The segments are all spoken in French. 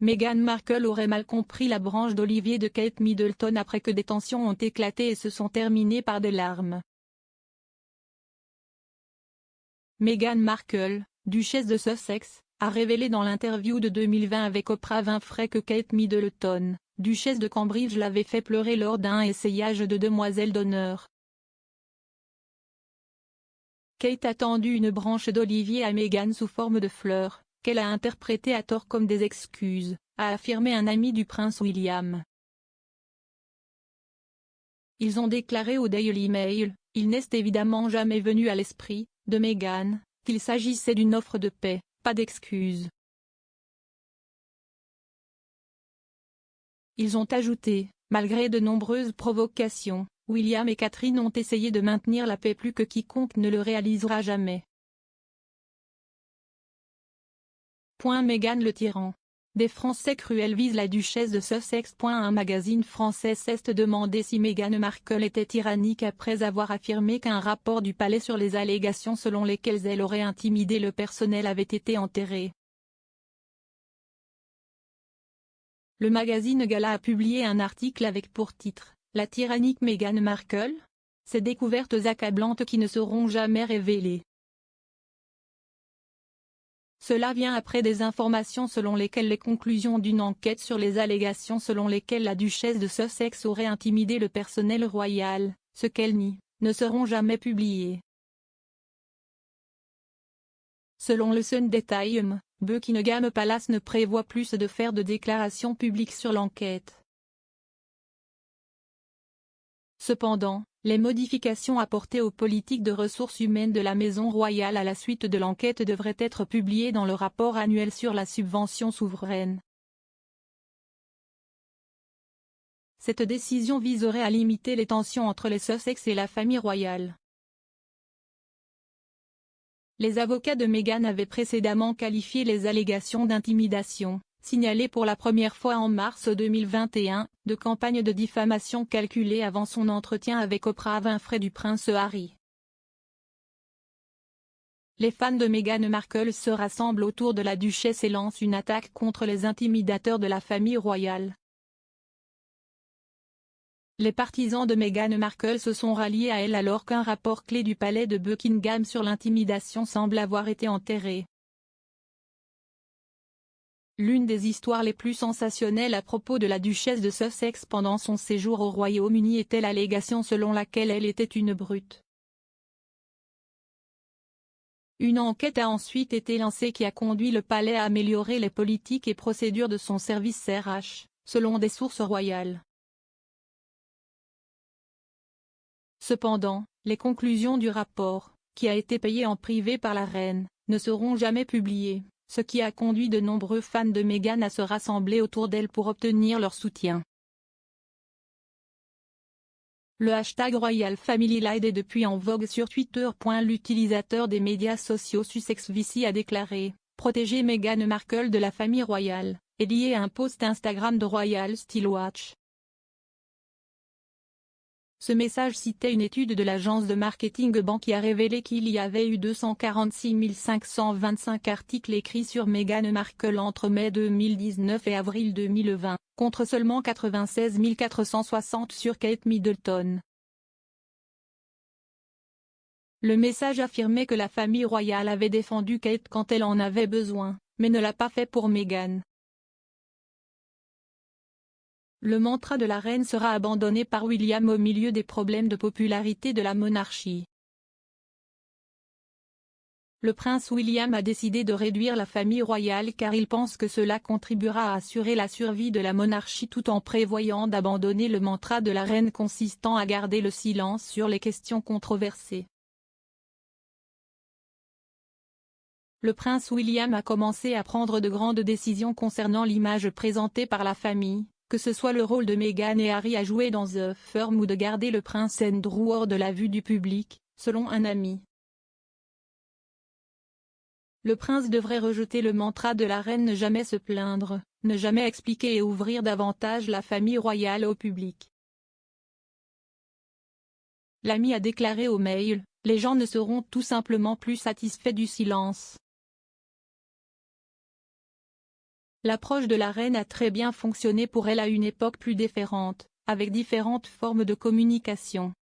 Meghan Markle aurait mal compris la branche d'olivier de Kate Middleton après que des tensions ont éclaté et se sont terminées par des larmes. Meghan Markle, duchesse de Sussex, a révélé dans l'interview de 2020 avec Oprah Winfrey que Kate Middleton, duchesse de Cambridge, l'avait fait pleurer lors d'un essayage de demoiselle d'honneur. Kate a tendu une branche d'olivier à Meghan sous forme de fleurs, qu'elle a interprétée à tort comme des excuses, a affirmé un ami du prince William. Ils ont déclaré au Daily Mail, il n'est évidemment jamais venu à l'esprit, de Meghan, qu'il s'agissait d'une offre de paix, pas d'excuses. Ils ont ajouté, malgré de nombreuses provocations, William et Catherine ont essayé de maintenir la paix plus que quiconque ne le réalisera jamais. Meghan le tyran. Des Français cruels visent la duchesse de Sussex. Un magazine français s'est demandé si Meghan Markle était tyrannique après avoir affirmé qu'un rapport du palais sur les allégations selon lesquelles elle aurait intimidé le personnel avait été enterré. Le magazine Gala a publié un article avec pour titre « La tyrannique Meghan Markle ? Ces découvertes accablantes qui ne seront jamais révélées ». Cela vient après des informations selon lesquelles les conclusions d'une enquête sur les allégations selon lesquelles la duchesse de Sussex aurait intimidé le personnel royal, ce qu'elle nie, ne seront jamais publiées. Selon le Sunday Times, Buckingham Palace ne prévoit plus de faire de déclarations publiques sur l'enquête. Cependant, les modifications apportées aux politiques de ressources humaines de la maison royale à la suite de l'enquête devraient être publiées dans le rapport annuel sur la subvention souveraine. Cette décision viserait à limiter les tensions entre les Sussex et la famille royale. Les avocats de Meghan avaient précédemment qualifié les allégations d'intimidation, signalées pour la première fois en mars 2021, de campagne de diffamation calculée avant son entretien avec Oprah Winfrey du prince Harry. Les fans de Meghan Markle se rassemblent autour de la duchesse et lancent une attaque contre les intimidateurs de la famille royale. Les partisans de Meghan Markle se sont ralliés à elle alors qu'un rapport clé du palais de Buckingham sur l'intimidation semble avoir été enterré. L'une des histoires les plus sensationnelles à propos de la duchesse de Sussex pendant son séjour au Royaume-Uni était l'allégation selon laquelle elle était une brute. Une enquête a ensuite été lancée qui a conduit le palais à améliorer les politiques et procédures de son service RH, selon des sources royales. Cependant, les conclusions du rapport, qui a été payé en privé par la reine, ne seront jamais publiées, ce qui a conduit de nombreux fans de Meghan à se rassembler autour d'elle pour obtenir leur soutien. Le hashtag Royal Family Lied est depuis en vogue sur Twitter. L'utilisateur des médias sociaux SussexVC a déclaré « Protéger Meghan Markle de la famille royale » est lié à un post Instagram de Royal Stillwatch. Ce message citait une étude de l'agence de marketing Bank qui a révélé qu'il y avait eu 246 525 articles écrits sur Meghan Markle entre mai 2019 et avril 2020, contre seulement 96 460 sur Kate Middleton. Le message affirmait que la famille royale avait défendu Kate quand elle en avait besoin, mais ne l'a pas fait pour Meghan. Le mantra de la reine sera abandonné par William au milieu des problèmes de popularité de la monarchie. Le prince William a décidé de réduire la famille royale car il pense que cela contribuera à assurer la survie de la monarchie tout en prévoyant d'abandonner le mantra de la reine consistant à garder le silence sur les questions controversées. Le prince William a commencé à prendre de grandes décisions concernant l'image présentée par la famille, que ce soit le rôle de Meghan et Harry à jouer dans The Firm ou de garder le prince Andrew hors de la vue du public, selon un ami. Le prince devrait rejeter le mantra de la reine ne jamais se plaindre, ne jamais expliquer et ouvrir davantage la famille royale au public. L'ami a déclaré au Mail, les gens ne seront tout simplement plus satisfaits du silence. L'approche de la reine a très bien fonctionné pour elle à une époque plus différente, avec différentes formes de communication.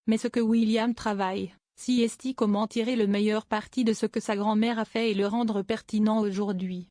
Mais ce que William travaille, si est comment tirer le meilleur parti de ce que sa grand-mère a fait et le rendre pertinent aujourd'hui.